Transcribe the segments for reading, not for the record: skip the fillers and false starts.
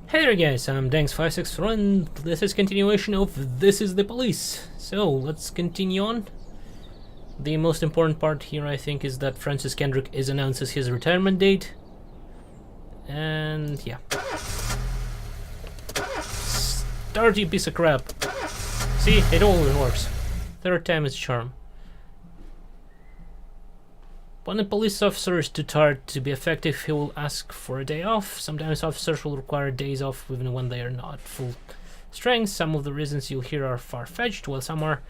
Hey there guys, I'm Danks564 and this is continuation of This is the Police. So let's continue on. The most important part here I think is that Francis Kendrick announces his retirement date. And yeah. Start, you piece of crap. See, it always works. Third time is charm. When a police officer is too tired to be effective, he will ask for a day off. Sometimes officers will require days off even when they are not full strength. Some of the reasons you'll hear are far-fetched, while some are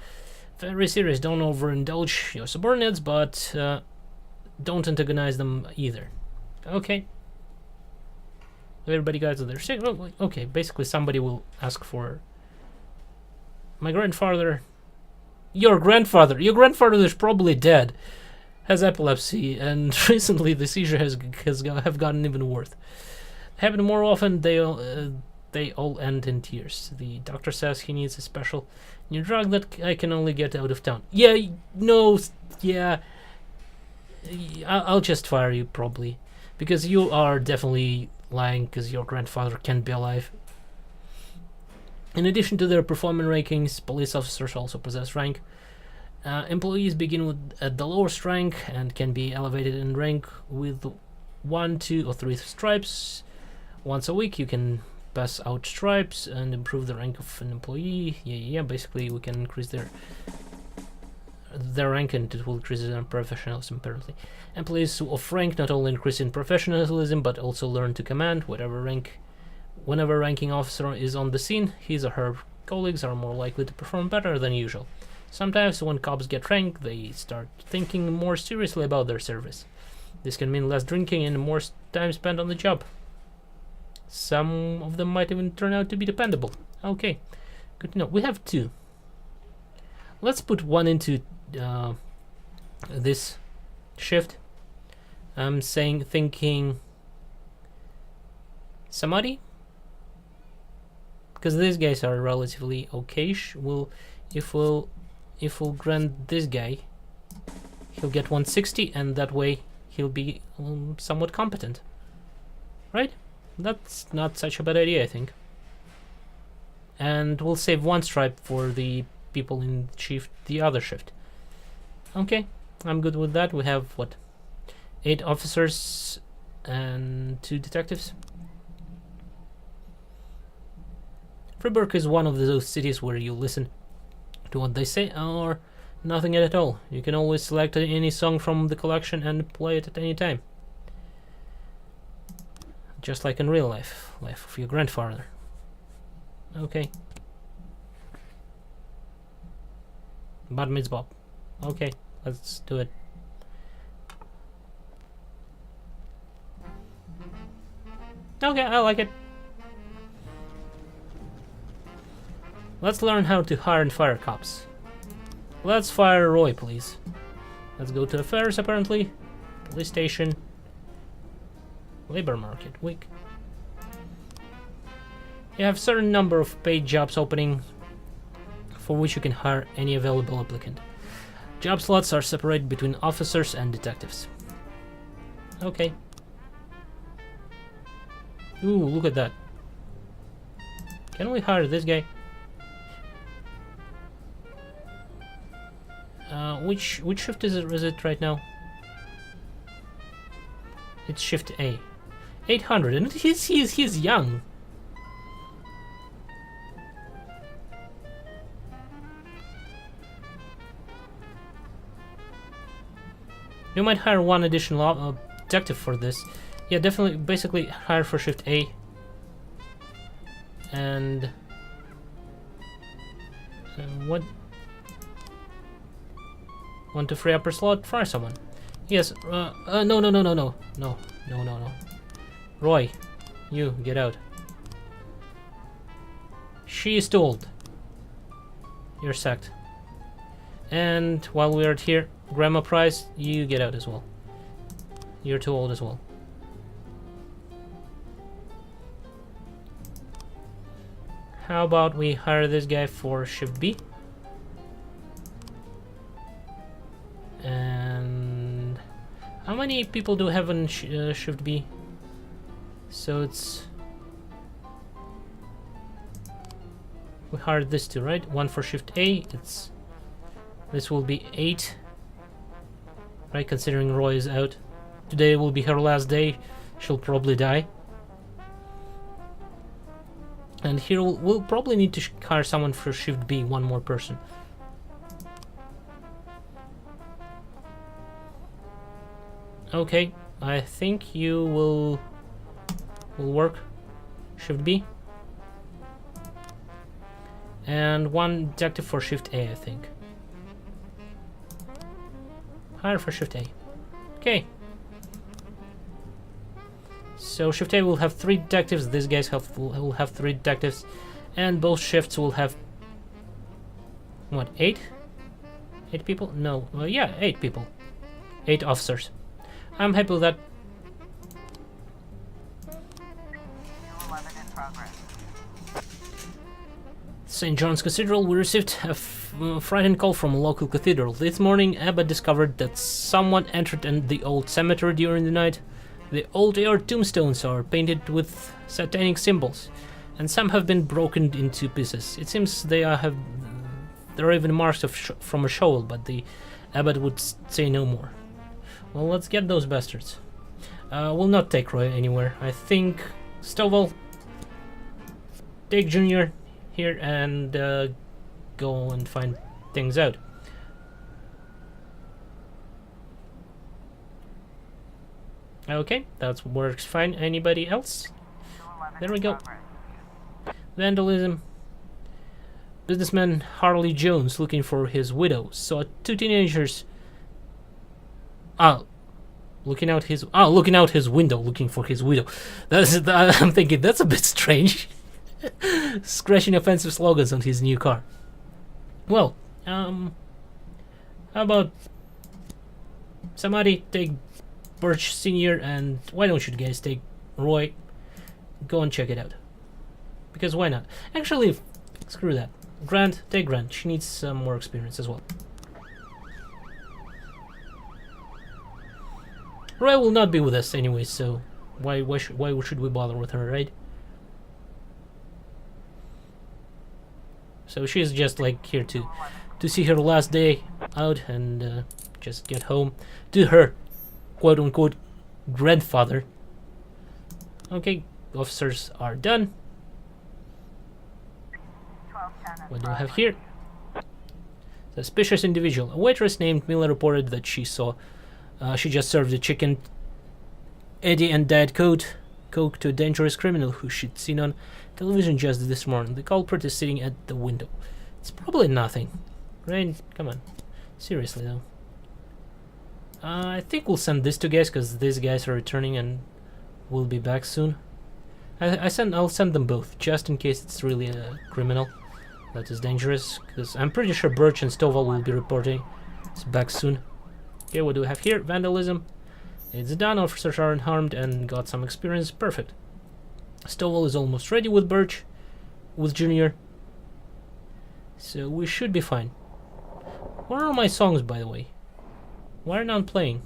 very serious. Don't overindulge your subordinates, but don't antagonize them either. Okay. Everybody got their sick. Oh, okay, basically somebody will ask for my grandfather. Your grandfather is probably dead. Has epilepsy, and recently the seizure have gotten even worse. Happen more often, they all end in tears. The doctor says he needs a special new drug that I can only get out of town. Yeah, no, yeah. I'll just fire you probably, because you are definitely lying. Because your grandfather can't be alive. In addition to their performance rankings, police officers also possess rank. Employees begin at the lowest rank and can be elevated in rank with 1, 2, or 3 stripes. Once a week you can pass out stripes and improve the rank of an employee. Yeah, basically we can increase their rank and it will increase their professionalism apparently. Employees of rank not only increase in professionalism but also learn to command. Whenever ranking officer is on the scene, his or her colleagues are more likely to perform better than usual. Sometimes when cops get rank, they start thinking more seriously about their service. This can mean less drinking and more time spent on the job. Some of them might even turn out to be dependable. Okay, good to know. We have 2. Let's put one into this shift. I'm thinking Samadi, because these guys are relatively okayish. If we'll grant this guy, he'll get 160, and that way he'll be somewhat competent. Right? That's not such a bad idea, I think. And we'll save 1 stripe for the people in the other shift. Okay, I'm good with that. We have, what, 8 officers and 2 detectives. Freiburg is one of those cities where you listen to what they say or nothing at all. You can always select any song from the collection and play it at any time. Just like in real life of your grandfather. Okay. Bar mitzvah. Okay, let's do it. Okay, I like it. Let's learn how to hire and fire cops. Let's fire Roy, please. Let's go to affairs, apparently. Police station. Labor market week. You have a certain number of paid jobs opening for which you can hire any available applicant. Job slots are separated between officers and detectives. Okay. Ooh, look at that. Can we hire this guy? Which shift is it right now? It's shift A. 800, and he's young. You might hire 1 additional detective for this. Yeah, definitely. Basically, hire for shift A. And what? Want to free up her slot? Fire someone. Yes. No. Roy, you get out. She is too old. You're sacked. And while we're here, Grandma Price, you get out as well. You're too old as well. How about we hire this guy for shift B? And how many people do have on shift B? So it's We hired this two, right? One for shift A. This will be 8. Right, considering Roy is out. Today will be her last day. She'll probably die. And here we'll probably need to hire someone for shift B, one more person. Okay, I think you will work shift B. And one detective for shift A, I think. Hire for shift A. Okay. So shift A will have 3 detectives. These guys will have 3 detectives, and both shifts will have what? 8? 8 people? No. Yeah, 8 people. 8 officers. I'm happy with that. St. John's Cathedral, we received a frightened call from a local cathedral. This morning, Abbott discovered that someone entered the old cemetery during the night. The old air tombstones are painted with satanic symbols, and some have been broken into pieces. It seems there are even marks from a shovel, but the Abbot would say no more. Well, let's get those bastards. We'll not take Roy anywhere. I think Stovall, take Junior here and go and find things out. Okay, that works fine. Anybody else? There we go. Vandalism. Businessman Harley Jones looking for his widow. Saw 2 teenagers. Looking out his window looking for his widow. I'm thinking that's a bit strange. Scratching offensive slogans on his new car. Well, how about somebody take Birch Senior, and why don't you guys take Roy? Go and check it out. Because why not? Actually, screw that. Grant, take Grant. She needs some more experience as well. Roy will not be with us anyway, so why should we bother with her, right? So she's just like here to see her last day out and just get home to her quote-unquote grandfather. Okay, officers are done. What do I have here? Suspicious individual. A waitress named Miller reported that she just served a chicken Eddie and Diet Coke to a dangerous criminal who she'd seen on television just this morning. The culprit is sitting at the window. It's probably nothing. Rain, come on. Seriously though. I think we'll send this to guys because these guys are returning and will be back soon. I'll send them both just in case it's really a criminal that is dangerous, because I'm pretty sure Birch and Stovall will be reporting. It's back soon. Okay, what do we have here? Vandalism. It's done. Officers are unharmed and got some experience. Perfect. Stovall is almost ready with Birch, with Junior. So we should be fine. Where are my songs, by the way? Why are none playing?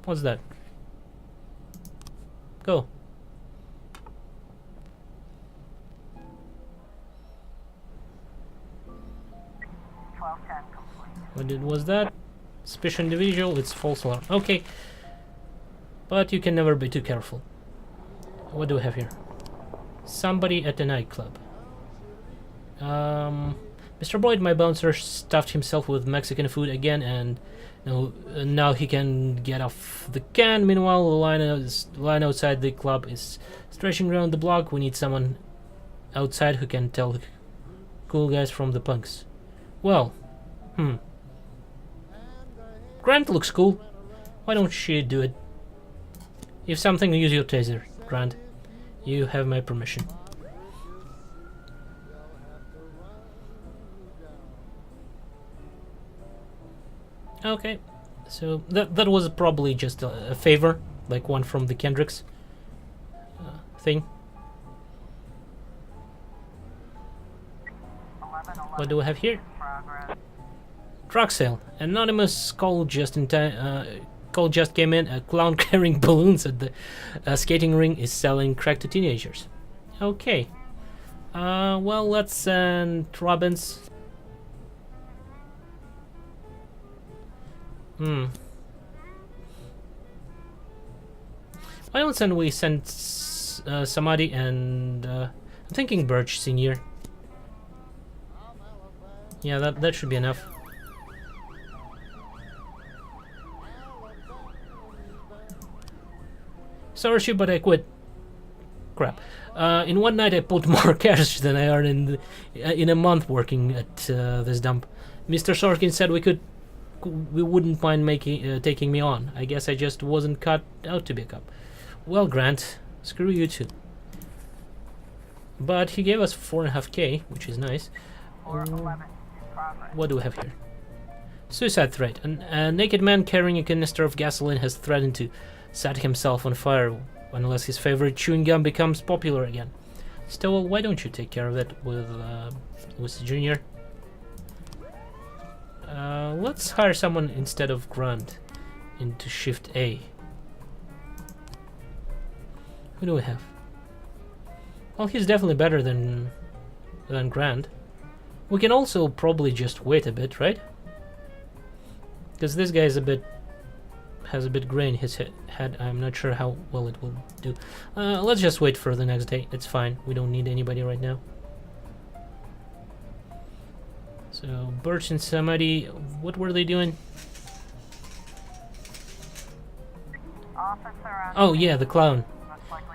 What's that? Go. What was that? Suspicious individual, it's false alarm. Okay. But you can never be too careful. What do we have here? Somebody at the nightclub. Mr. Boyd, my bouncer, stuffed himself with Mexican food again, and now he can get off the can. Meanwhile, the line outside the club is stretching around the block. We need someone outside who can tell the cool guys from the punks. Well, Grant looks cool. Why don't she do it? If something, use your taser, Grant. You have my permission. Okay, so that was probably just a favor, like one from the Kendricks thing. What do we have here? Truck sale. Anonymous call just in time. Call just came in. A clown carrying balloons at the skating ring is selling crack to teenagers. Okay. Well, let's send Robbins. Why don't we send Samadhi and I'm thinking Birch Senior. Yeah, that should be enough. Sorry, but I quit. Crap. In one night I pulled more cash than I earned in a month working at this dump. Mr. Sorkin said we wouldn't mind taking me on. I guess I just wasn't cut out to be a cop. Well, Grant, screw you too. But he gave us 4.5k, which is nice. What do we have here? Suicide threat. A naked man carrying a canister of gasoline has threatened to set himself on fire unless his favorite chewing gum becomes popular again. Stowell, why don't you take care of that with Junior? Let's hire someone instead of Grant into Shift A. Who do we have? Well, he's definitely better than Grant. We can also probably just wait a bit, right? Because this guy is has a bit gray in his head. I'm not sure how well it will do. Let's just wait for the next day. It's fine. We don't need anybody right now. So Birch and Samadhi, what were they doing? Oh yeah, the clown.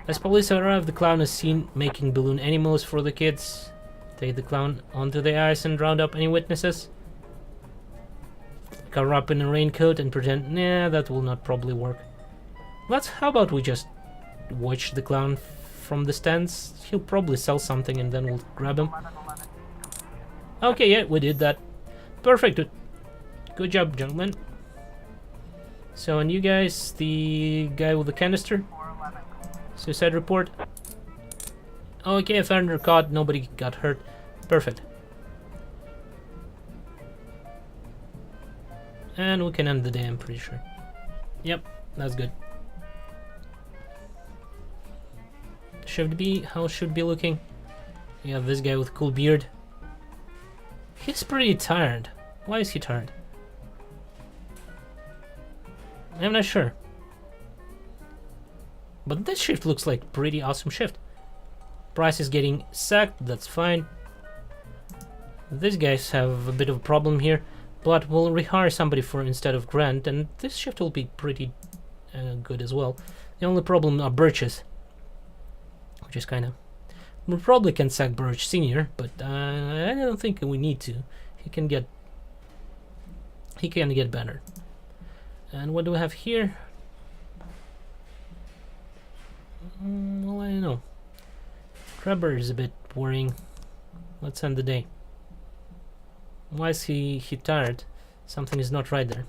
As police arrive, the clown is seen making balloon animals for the kids. Take the clown onto the ice and round up any witnesses. Cover up in a raincoat and pretend, nah, that will not probably work. How about we just watch the clown from the stands? He'll probably sell something and then we'll grab him. Okay, yeah, we did that. Perfect. Good job, gentlemen. So, and you guys, the guy with the canister? Suicide report. Okay, offender caught, nobody got hurt. Perfect. And we can end the day, I'm pretty sure. Yep, that's good. Shift B, how should be looking? You have this guy with cool beard. He's pretty tired. Why is he tired? I'm not sure. But this shift looks like pretty awesome shift. Price is getting sacked, that's fine. These guys have a bit of a problem here, but we'll rehire somebody for instead of Grant, and this shift will be pretty good as well. The only problem are Birches, which is kind of... We probably can sack Birch Senior, but I don't think we need to. He can get better. And what do we have here? Well, I don't know. Trevor is a bit worrying. Let's end the day. Why is he tired? Something is not right there.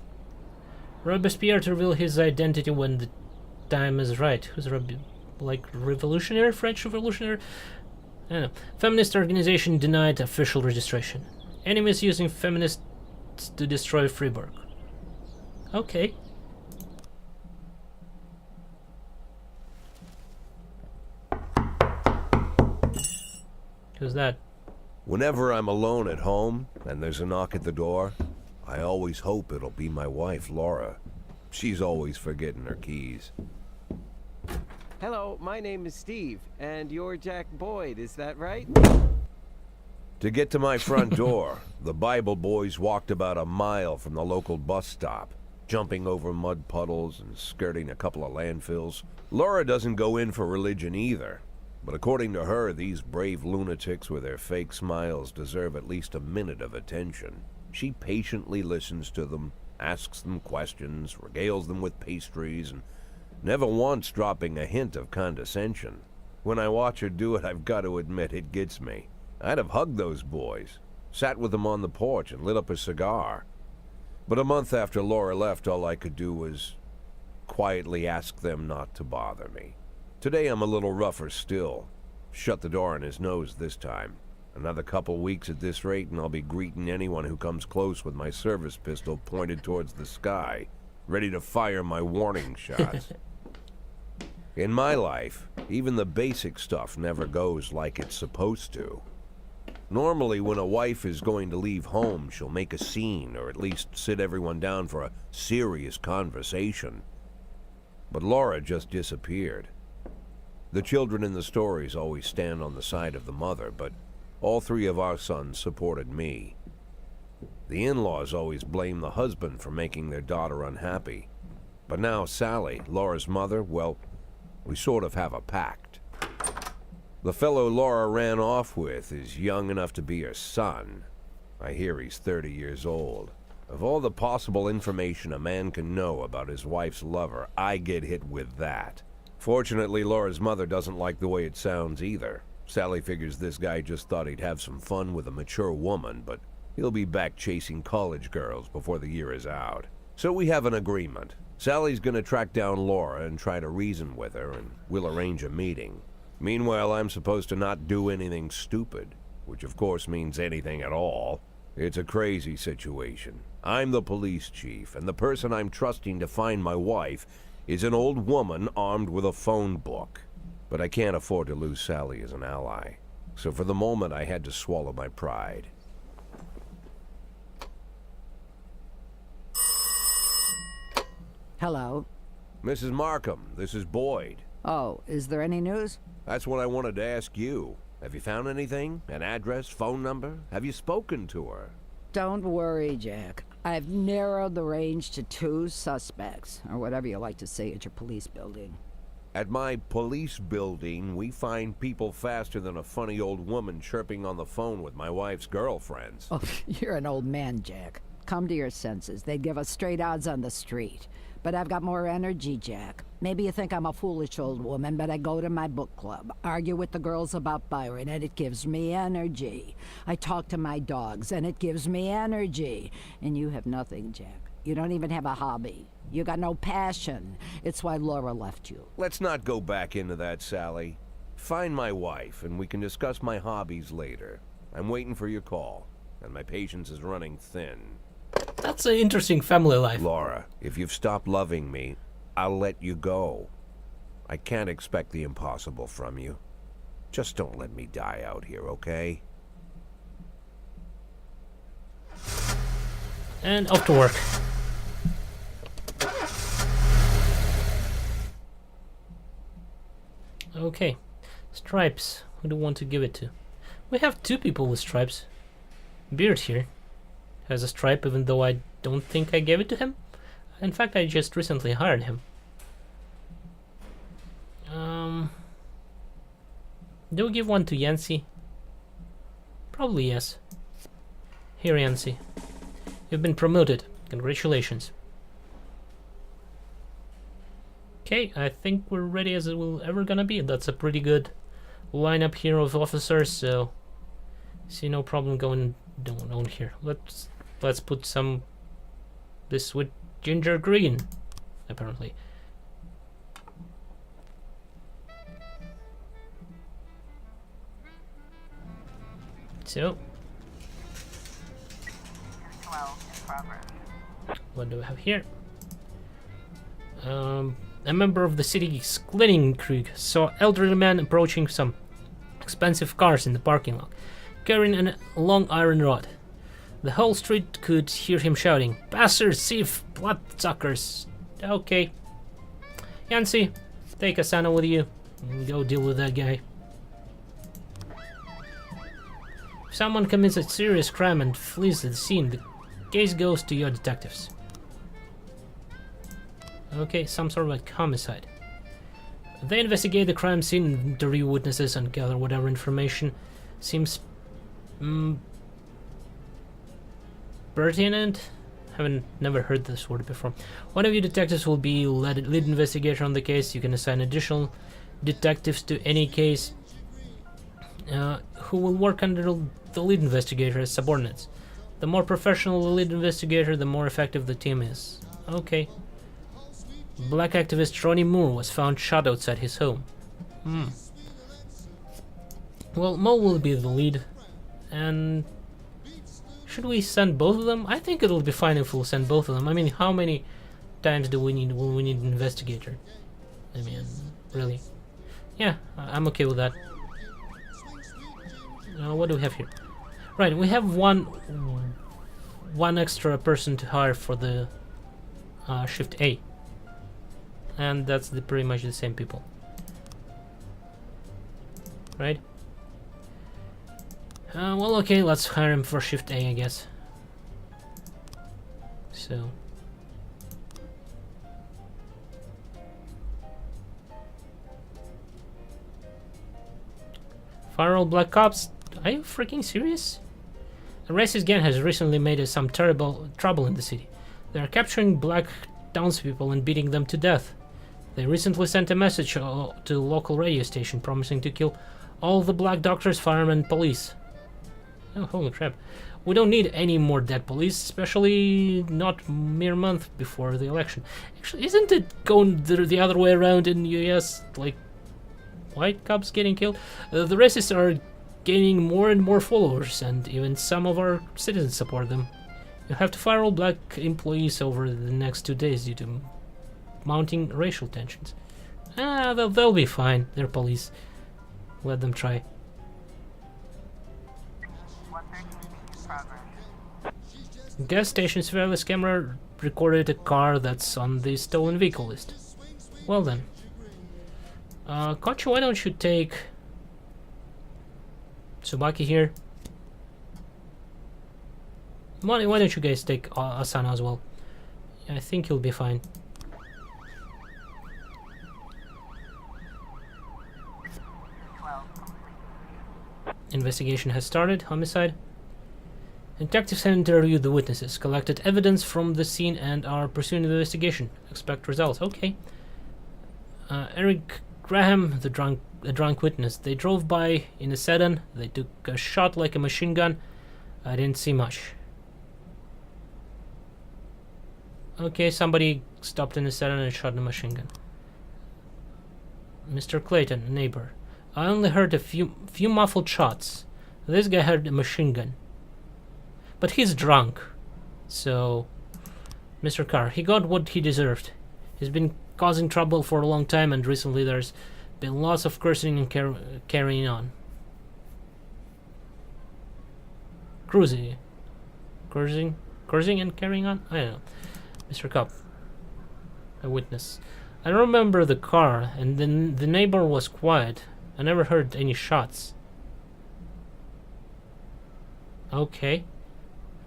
Robespierre to reveal his identity when the time is right. Who's like revolutionary? French revolutionary? I don't know. Feminist organization denied official registration. Enemies using feminists to destroy Freiburg. Okay. Who's that? Whenever I'm alone at home and there's a knock at the door, I always hope it'll be my wife, Laura. She's always forgetting her keys. Hello, my name is Steve, and you're Jack Boyd, is that right? To get to my front door, the Bible boys walked about a mile from the local bus stop, jumping over mud puddles and skirting a couple of landfills. Laura doesn't go in for religion either. But according to her, these brave lunatics with their fake smiles deserve at least a minute of attention. She patiently listens to them, asks them questions, regales them with pastries, and never once dropping a hint of condescension. When I watch her do it, I've got to admit it gets me. I'd have hugged those boys, sat with them on the porch and lit up a cigar. But a month after Laura left, all I could do was quietly ask them not to bother me. Today I'm a little rougher still. Shut the door on his nose this time. Another couple weeks at this rate and I'll be greeting anyone who comes close with my service pistol pointed towards the sky, ready to fire my warning shots. In my life, even the basic stuff never goes like it's supposed to. Normally, when a wife is going to leave home, she'll make a scene, or at least sit everyone down for a serious conversation. But Laura just disappeared. The children in the stories always stand on the side of the mother, but all three of our sons supported me. The in-laws always blame the husband for making their daughter unhappy. But now Sally, Laura's mother, well, we sort of have a pact. The fellow Laura ran off with is young enough to be her son. I hear he's 30 years old. Of all the possible information a man can know about his wife's lover, I get hit with that. Fortunately, Laura's mother doesn't like the way it sounds either. Sally figures this guy just thought he'd have some fun with a mature woman, but he'll be back chasing college girls before the year is out. So we have an agreement. Sally's gonna track down Laura and try to reason with her, and we'll arrange a meeting. Meanwhile, I'm supposed to not do anything stupid, which of course means anything at all. It's a crazy situation. I'm the police chief, and the person I'm trusting to find my wife is an old woman armed with a phone book. But I can't afford to lose Sally as an ally. So for the moment, I had to swallow my pride. Hello. Mrs. Markham, this is Boyd. Oh, is there any news? That's what I wanted to ask you. Have you found anything? An address, phone number? Have you spoken to her? Don't worry, Jack. I've narrowed the range to 2 suspects, or whatever you like to say at your police building. At my police building, we find people faster than a funny old woman chirping on the phone with my wife's girlfriends. Oh, you're an old man, Jack. Come to your senses. They'd give us straight odds on the street. But I've got more energy, Jack. Maybe you think I'm a foolish old woman, but I go to my book club, argue with the girls about Byron, and it gives me energy. I talk to my dogs, and it gives me energy. And you have nothing, Jack. You don't even have a hobby. You got no passion. It's why Laura left you. Let's not go back into that, Sally. Find my wife, and we can discuss my hobbies later. I'm waiting for your call, and my patience is running thin. That's an interesting family life. Laura, if you've stopped loving me, I'll let you go. I can't expect the impossible from you. Just don't let me die out here, okay? And off to work. Okay. Stripes. Who do you want to give it to? We have 2 people with stripes. Beard here has a stripe, even though I don't think I gave it to him. In fact, I just recently hired him. Do we give one to Yancy? Probably yes. Here, Yancy. You've been promoted. Congratulations. Okay, I think we're ready as it will ever gonna be. That's a pretty good lineup here of officers, so see no problem going on here. Let's put this with ginger green, apparently. So, what do we have here? A member of the city's cleaning crew saw elderly man approaching some expensive cars in the parking lot, carrying a long iron rod. The whole street could hear him shouting, "Bastards, thief, bloodsuckers!" Okay. Yancy, take Asana with you and go deal with that guy. If someone commits a serious crime and flees the scene, the case goes to your detectives. Okay, some sort of like homicide. They investigate the crime scene, interview witnesses, and gather whatever information seems pertinent. Never heard this word before. One of you detectives will be lead investigator on the case. You can assign additional detectives to any case who will work under the lead investigator as subordinates. The more professional the lead investigator, the more effective the team is. Okay. Black activist Ronnie Moore was found shot outside his home. Well, Mo will be the lead, and should we send both of them? I think it'll be fine if we'll send both of them. I mean, how many times will we need an investigator? I mean, really. Yeah, I'm okay with that. What do we have here? Right, we have one extra person to hire for the shift A, and that's pretty much the same people, right? Well, okay, let's hire him for shift A, I guess. So. Fire all black cops? Are you freaking serious? A racist gang has recently made some terrible trouble in the city. They are capturing black townspeople and beating them to death. They recently sent a message to a local radio station promising to kill all the black doctors, firemen, police. Oh, holy crap. We don't need any more dead police, especially not mere month before the election. Actually, isn't it going the other way around in the US? Like, white cops getting killed? The racists are gaining more and more followers, and even some of our citizens support them. You have to fire all black employees over the next 2 days due to mounting racial tensions. They'll be fine. They're police. Let them try. Gas station surveillance camera recorded a car that's on the stolen vehicle list. Well then. Kochi, why don't you take Tsubaki here? Why don't you guys take Asana as well? I think he'll be fine. Investigation has started. Homicide. Detectives have interviewed the witnesses, collected evidence from the scene, and are pursuing the investigation. Expect results. Okay. Eric Graham, the drunk witness. They drove by in a sedan. They took a shot like a machine gun. I didn't see much. Okay, somebody stopped in a sedan and shot a machine gun. Mr. Clayton, a neighbor. I only heard a few muffled shots. This guy had a machine gun. But he's drunk. So, Mr. Carr, he got what he deserved. He's been causing trouble for a long time, and recently there's been lots of cursing and carrying on. Cursing and carrying on? I don't know. Mr. Cobb, a witness. I remember the car, and then the neighbor was quiet. I never heard any shots. Okay.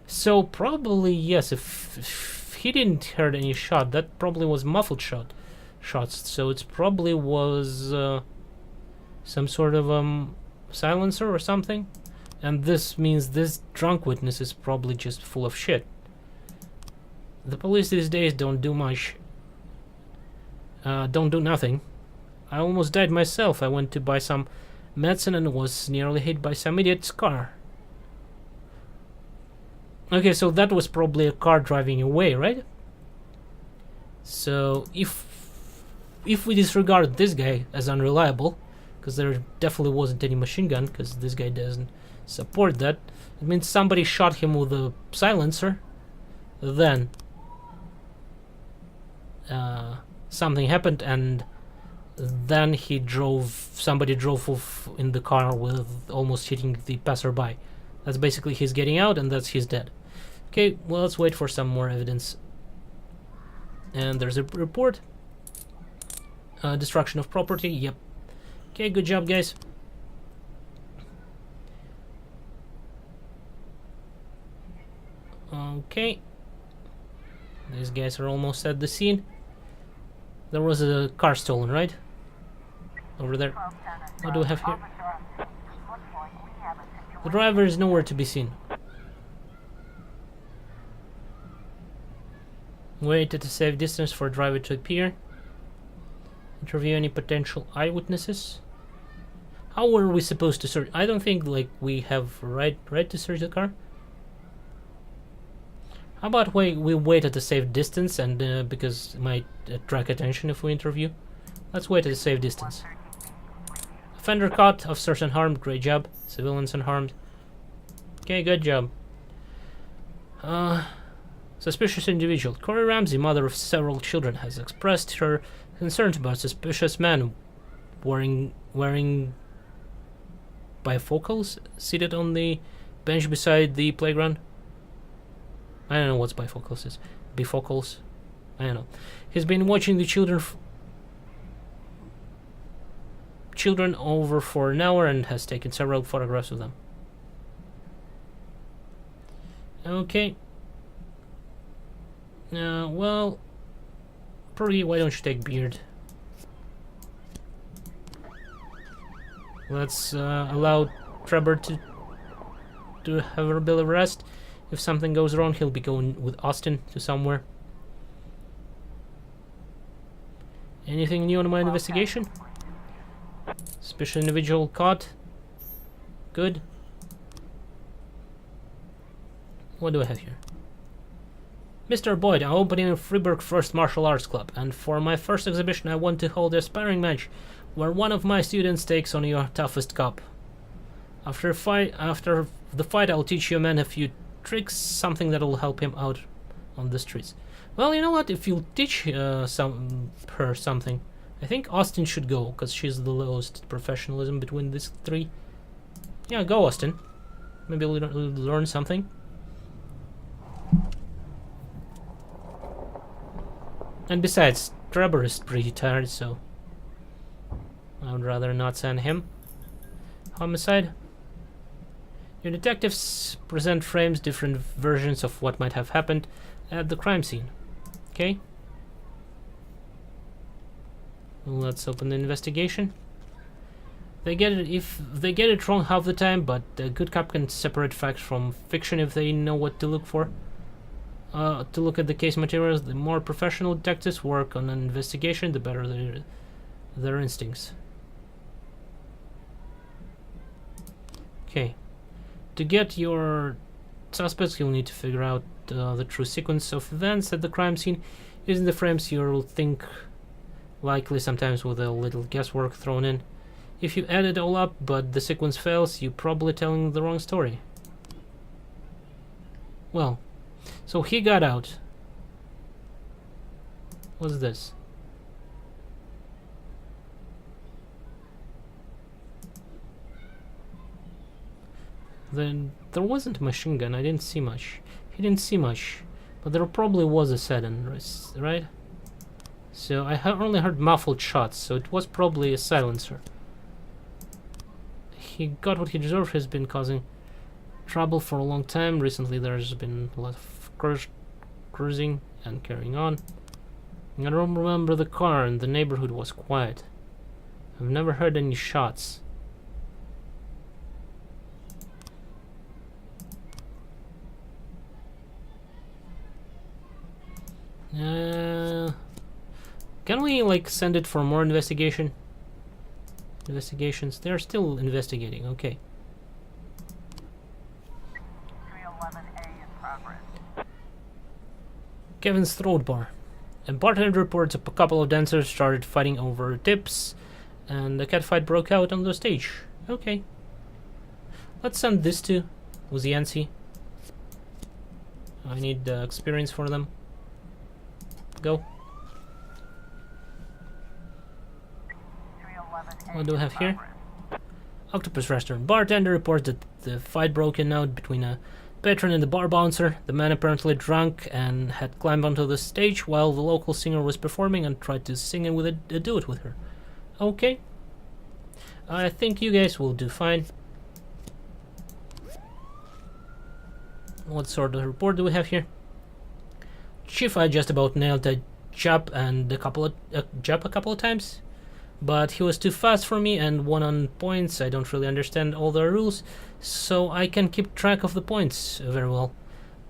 So probably yes, if he didn't hear any shot, that probably was muffled shots. So it probably was some sort of silencer or something, and this means this drunk witness is probably just full of shit. The police these days don't do much. Don't do nothing. I almost died myself. I went to buy some medicine and was nearly hit by some idiot's car. Okay, so that was probably a car driving away, right? So if we disregard this guy as unreliable, because there definitely wasn't any machine gun, because this guy doesn't support that, it means somebody shot him with a silencer, then something happened, and then somebody drove off in the car with almost hitting the passerby. That's basically he's getting out, and that's he's dead. Okay, well, let's wait for some more evidence. And there's a report. Destruction of property, yep. Okay, good job, guys. Okay. These guys are almost at the scene. There was a car stolen, right? Over there. What do we have here? The driver is nowhere to be seen. Wait at a safe distance for driver to appear. Interview any potential eyewitnesses. How were we supposed to search? I don't think like we have right to search the car. How about we wait at a safe distance, and because it might attract attention if we interview. Let's wait at a safe distance. Offender caught, officers unharmed, great job. Civilians unharmed. Okay, good job. Suspicious individual. Corey Ramsey, mother of several children, has expressed her concerns about suspicious man wearing bifocals, seated on the bench beside the playground. I don't know what bifocals is. Bifocals. I don't know. He's been watching the children over for an hour and has taken several photographs of them. Okay. Well, probably why don't you take Beard? Let's allow Trevor to have a bit of rest. If something goes wrong, he'll be going with Austin to somewhere. Anything new on my investigation? Special individual caught. Good. What do I have here? Mr. Boyd, I'm opening a Freeburg First Martial Arts Club, and for my first exhibition I want to hold a sparring match where one of my students takes on your toughest cop. After the fight I'll teach your man a few tricks, something that'll help him out on the streets. Well, you know what, if you'll teach her something, I think Austin should go, because she's the lowest professionalism between these three. Yeah, go Austin. Maybe we'll learn something. And besides, Trevor is pretty tired, so I would rather not send him. Homicide. Your detectives present frames, different versions of what might have happened at the crime scene. Okay. Let's open the investigation. If they get it wrong half the time, but a good cop can separate facts from fiction if they know what to look for. To look at the case materials, the more professional detectives work on an investigation, the better their instincts. Okay. To get your suspects, you'll need to figure out the true sequence of events at the crime scene using the frames you'll think likely, sometimes with a little guesswork thrown in. If you add it all up but the sequence fails, you're probably telling the wrong story. Well, so he got out. What's this? Then there wasn't a machine gun. I didn't see much. He didn't see much, but there probably was a sedan, right? So I only heard muffled shots, so it was probably a silencer. He got what he deserved. He's been causing trouble for a long time. Recently there's been a lot of cruising and carrying on. I don't remember the car, and the neighborhood was quiet. I've never heard any shots. Can we like send it for more investigations? They're still investigating. Okay. 311A in progress. Kevin's throat bar. A bartender reports a couple of dancers started fighting over tips, and a catfight broke out on the stage. Okay. Let's send this to Uziansi. I need experience for them. Go. What do we have here? Octopus Restaurant. Bartender reports that the fight broken out between a patron and the bar bouncer. The man apparently drunk and had climbed onto the stage while the local singer was performing and tried to sing in with a duet with her. Okay. I think you guys will do fine. What sort of report do we have here? Chief, I just about nailed a jab a couple of times, but he was too fast for me and won on points. I don't really understand all the rules, so I can keep track of the points very well.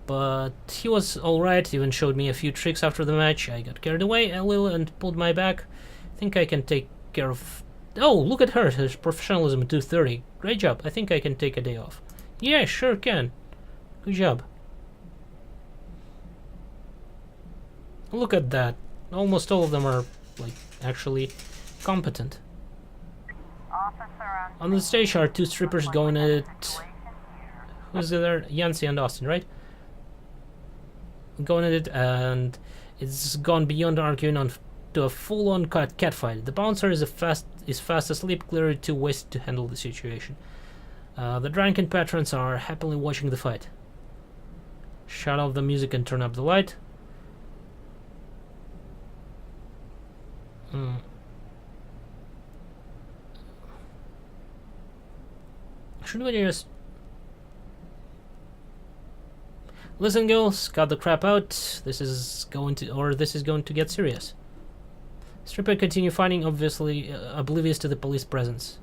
But he was alright, even showed me a few tricks after the match. I got carried away a little and pulled my back. Think I can take care of... Oh, look at her, professionalism 230. Great job, I think I can take a day off. Yeah, sure can. Good job. Look at that. Almost all of them are, like, actually competent. On the stage are two strippers going at it. Who's there? Yancy and Austin, right? Going at it, and it's gone beyond arguing on to a full-on catfight. The bouncer is is fast asleep, clearly too wasted to handle the situation. The drunken patrons are happily watching the fight. Shut off the music and turn up the light. Should we just... Listen, girls, cut the crap out. This is going to get serious. Stripper continue fighting, obviously oblivious to the police presence.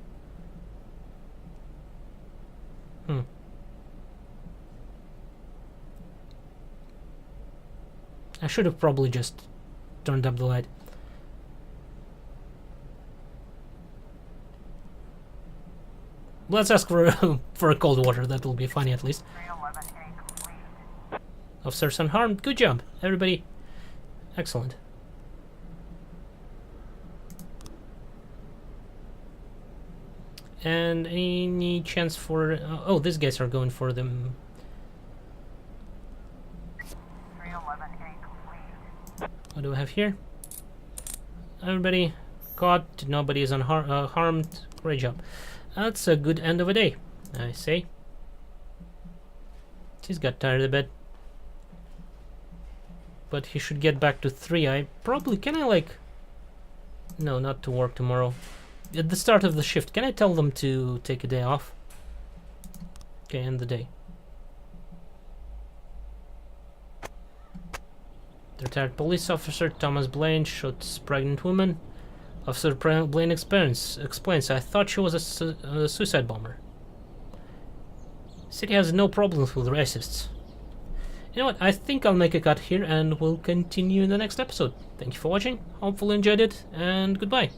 I should have probably just turned up the light. Let's ask for for a cold water. That will be funny at least. 311A complete. Officers unharmed. Good job, everybody. Excellent. And any chance for... oh, these guys are going for them. 311A complete. What do I have here? Everybody caught. Nobody is harmed. Great job. That's a good end of a day, I say. He's got tired a bit. But he should get back to 3. I probably... Can I, like... No, not to work tomorrow. At the start of the shift, can I tell them to take a day off? Okay, end the day. The retired police officer Thomas Blaine shoots pregnant woman. Officer Blaine explains, I thought she was a suicide bomber. City has no problems with racists. You know what, I think I'll make a cut here and we'll continue in the next episode. Thank you for watching, hopefully enjoyed it, and goodbye.